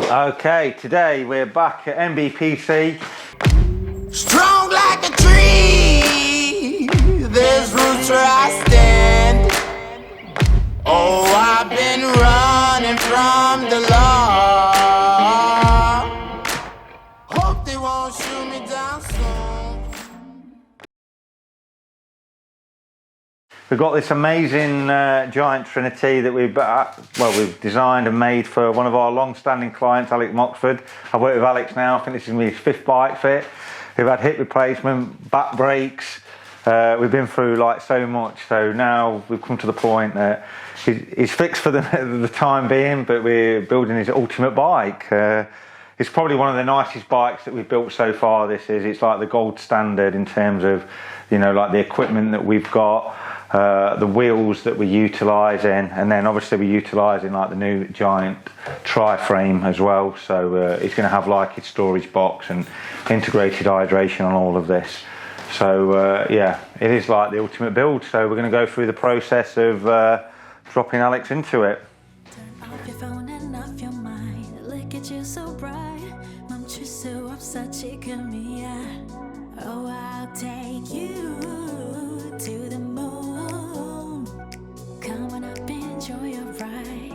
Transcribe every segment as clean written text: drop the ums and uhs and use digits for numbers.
Okay, today we're back at MBPC. Strong like a tree, there's roots where I stand. Oh, I've been running from the law. Hope they won't shoot me down soon. We've got this amazing Giant Trinity that we've designed and made for one of our long-standing clients, Alex Moxford. I've worked with Alex now. I think this is his 5th bike fit. We've had hip replacement, back brakes. We've been through like so much. So now we've come to the point that he's fixed for the time being, but we're building his ultimate bike. It's probably one of the nicest bikes that we've built so far. It's like the gold standard in terms of, you know, like the equipment that we've got. The wheels that we're utilising, and then obviously we're utilising like the new Giant tri-frame as well, so it's going to have like its storage box and integrated hydration on all of this. So yeah, it is like the ultimate build, so we're going to go through the process of dropping Alex into it. Turn off your phone and off your mind. Look at you so bright. 멈추수 없어 지금이야. Oh, I'll take you to the moon. Come on up, enjoy your ride.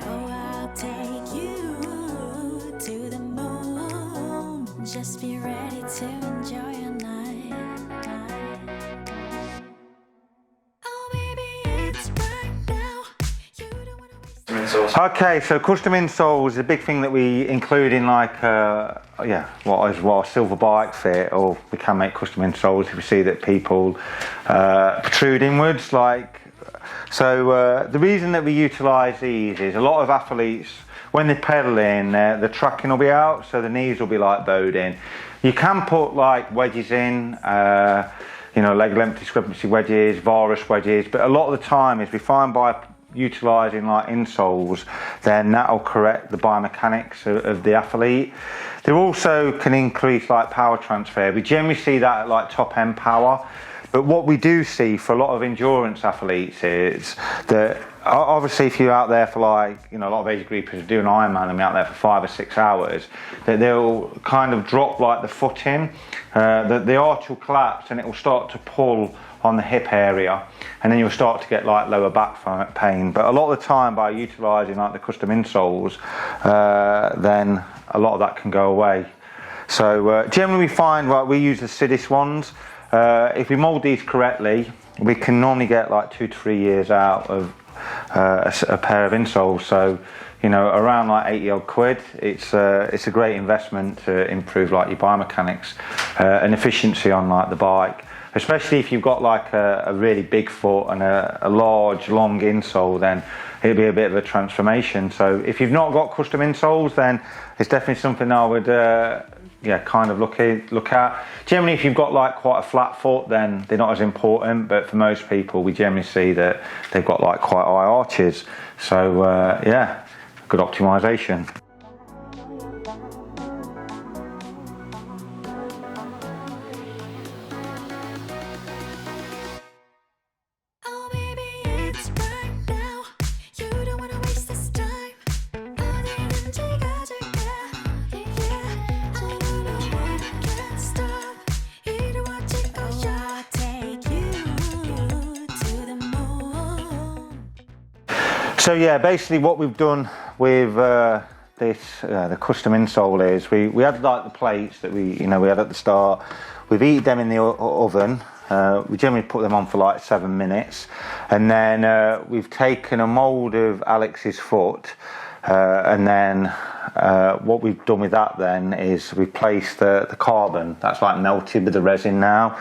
Oh, I'll take you to the moon. Just be ready to enjoy your night. Oh, baby, it's right now. You don't wanna waste. Okay, so custom insoles is a big thing that we include in like what a silver bike fit, or we can make custom insoles if we see that people protrude inwards. The reason that we utilise these is a lot of athletes, when they pedal in, the tracking will be out, so the knees will be like bowed in. You can put like wedges in, you know, leg length discrepancy wedges, varus wedges, but a lot of the time is we find by utilising like insoles, then that'll correct the biomechanics of the athlete. They also can increase like power transfer. We generally see that at like top end power, but what we do see for a lot of endurance athletes is that obviously if you're out there for like, you know, a lot of age groupers do an Ironman and be out there for 5 or 6 hours, that they'll kind of drop like the foot in, the arch will collapse and it will start to pull on the hip area, and then you'll start to get like lower back pain. But a lot of the time by utilising like the custom insoles, then a lot of that can go away. So generally we find, like, we use the Sidis ones. If we mould these correctly, we can normally get like 2 to 3 years out of a pair of insoles. So, you know, around like 80 odd quid, it's a great investment to improve like your biomechanics and efficiency on like the bike. Especially if you've got like a really big foot and a large, long insole, then it'll be a bit of a transformation. So if you've not got custom insoles, then it's definitely something I would kind of look at. Generally, if you've got like quite a flat foot, then they're not as important, but for most people, we generally see that they've got like quite high arches. So yeah, good optimization. So yeah, basically what we've done with the custom insole is we had like the plates that we had at the start. We've heated them in the oven. We generally put them on for like 7 minutes, and then we've taken a mould of Alex's foot, and then what we've done with that then is we've placed the carbon that's like melted with the resin now.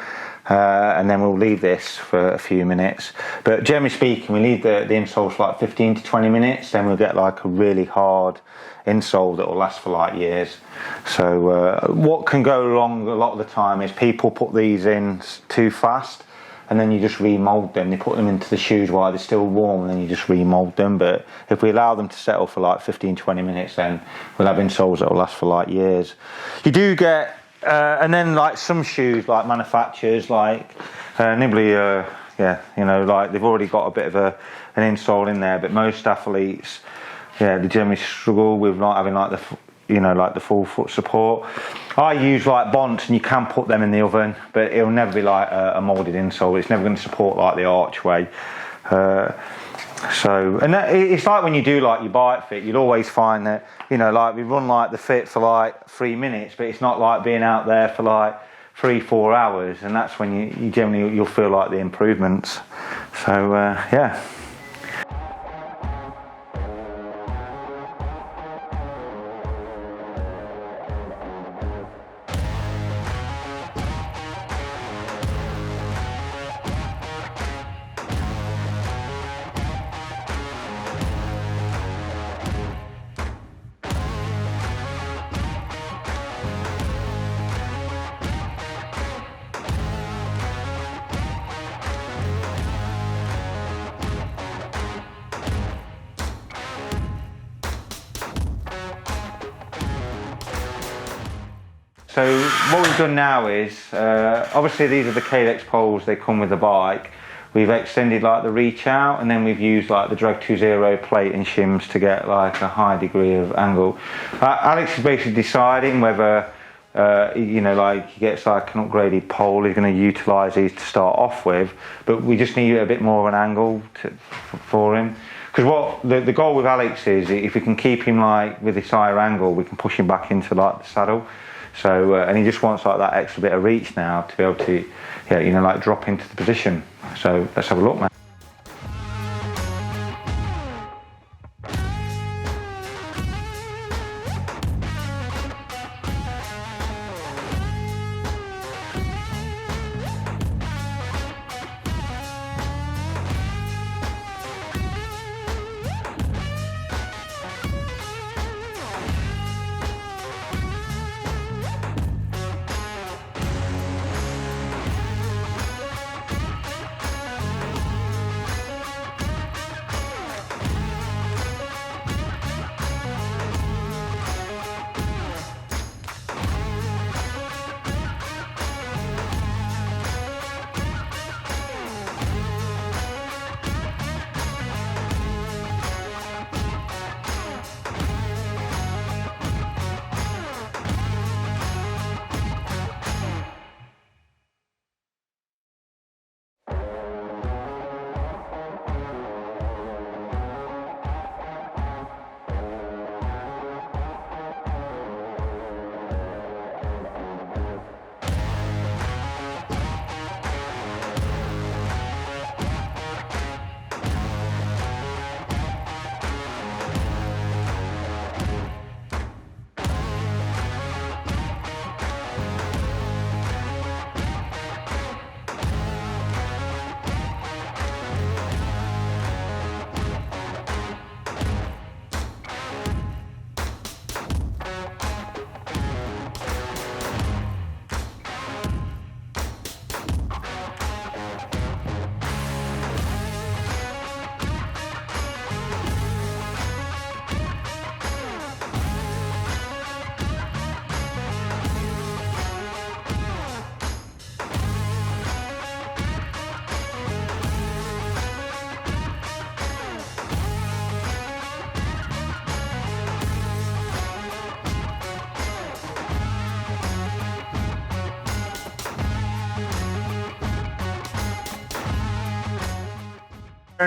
And then we'll leave this for a few minutes, but generally speaking we leave the insole for like 15 to 20 minutes, then we'll get like a really hard insole that will last for like years. So what can go wrong a lot of the time is people put these in too fast, and then you just remold them. They put them into the shoes while they're still warm, and then you just remold them. But if we allow them to settle for like 15-20 minutes, then we'll have insoles that will last for like years. You do get and then like some shoes, like manufacturers like Nibley, like they've already got a bit of an insole in there, but most athletes, they generally struggle with not having like the full foot support. I use like Bonts, and you can put them in the oven, but it'll never be like a moulded insole. It's never going to support like the archway. It's like when you do like your bike fit, you'll always find that, like we run like the fit for like 3 minutes, but it's not like being out there for like 3-4 hours, and that's when you generally you'll feel like the improvements. So yeah. So what we've done now is, obviously these are the Kalex poles, they come with the bike. We've extended like the reach out, and then we've used like the Drag 2.0 plate and shims to get like a high degree of angle. Alex is basically deciding whether, like he gets like an upgraded pole, he's going to utilise these to start off with, but we just need a bit more of an angle for him. Because what the goal with Alex is, if we can keep him like with this higher angle, we can push him back into like the saddle. So, and he just wants like that extra bit of reach now to be able to, like drop into the position. So let's have a look, man.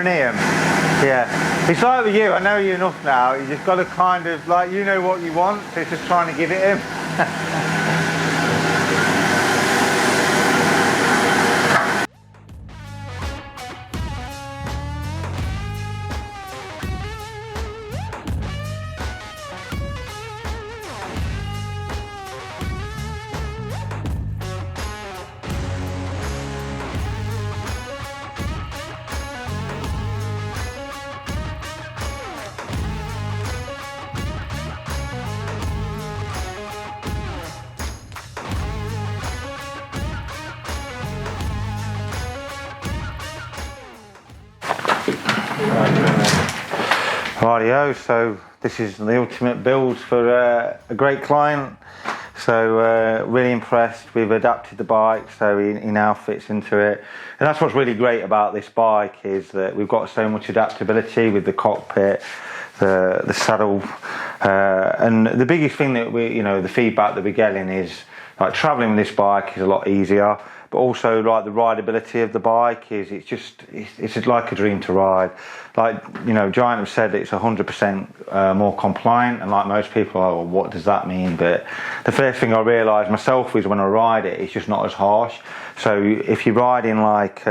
Near him. Yeah. It's like with you, I know you enough now, you just got to kind of, like, you know what you want, so it's just trying to give it him. Rightio, so this is the ultimate build for a great client. So really impressed. We've adapted the bike so he now fits into it. And that's what's really great about this bike, is that we've got so much adaptability with the cockpit. the saddle. And the biggest thing that the feedback that we're getting is like travelling with this bike is a lot easier, but also like the rideability of the bike it's like a dream to ride. Like Giant have said it's 100% more compliant, and like most people are, well, what does that mean? But the first thing I realised myself is when I ride it, it's just not as harsh. So if you're riding like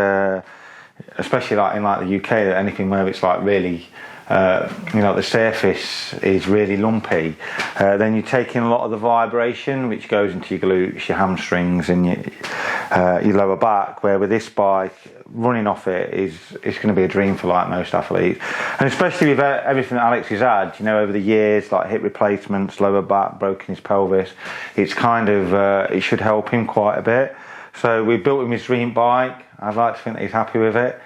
especially like in like the UK, anything where it's like really the surface is really lumpy, then you're taking a lot of the vibration which goes into your glutes, your hamstrings and your lower back, where with this bike running off it's going to be a dream for like most athletes, and especially with everything that Alex has had over the years, like hip replacements, lower back, broken his pelvis. It's kind of it should help him quite a bit. So we built him his dream bike. I'd like to think that he's happy with it.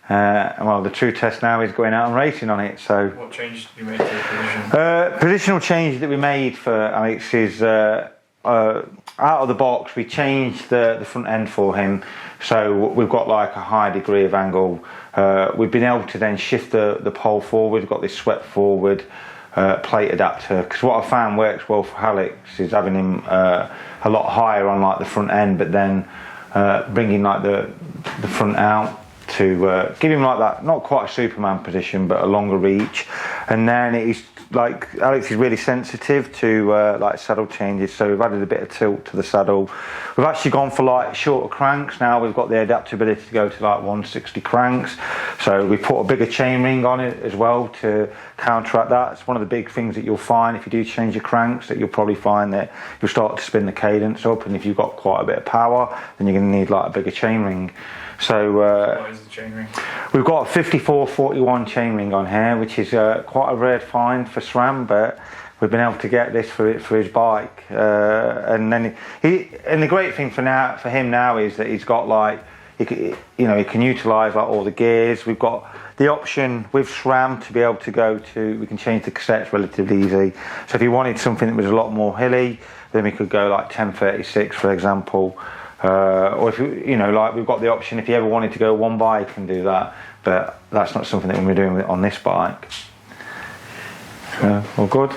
Well, the true test now is going out and racing on it. So, what changes did you make to the position? Positional change that we made for Alex is out of the box. We changed the front end for him, so we've got like a high degree of angle. We've been able to then shift the pole forward. We've got this swept forward plate adapter, because what I found works well for Alex is having him a lot higher on like the front end, but then bringing like the front out to give him like that, not quite a Superman position, but a longer reach. And then it's like Alex is really sensitive to like saddle changes, so we've added a bit of tilt to the saddle. We've actually gone for like shorter cranks now. We've got the adaptability to go to like 160 cranks, so we put a bigger chain ring on it as well to counteract that. It's one of the big things that you'll find if you do change your cranks, that you'll probably find that you'll start to spin the cadence up, and if you've got quite a bit of power, then you're going to need like a bigger chain ring. So what is the chain ring? We've got a 54-41 chain ring on here, which is quite a rare find for SRAM, but we've been able to get this for his bike. And then the great thing for him now is that he's got like he can utilise like all the gears. We've got the option with SRAM to be able to we can change the cassettes relatively easy. So if you wanted something that was a lot more hilly, then we could go like 1036 for example. Or if like we've got the option if you ever wanted to go one bike and do that, but that's not something that we're doing on this bike. All good.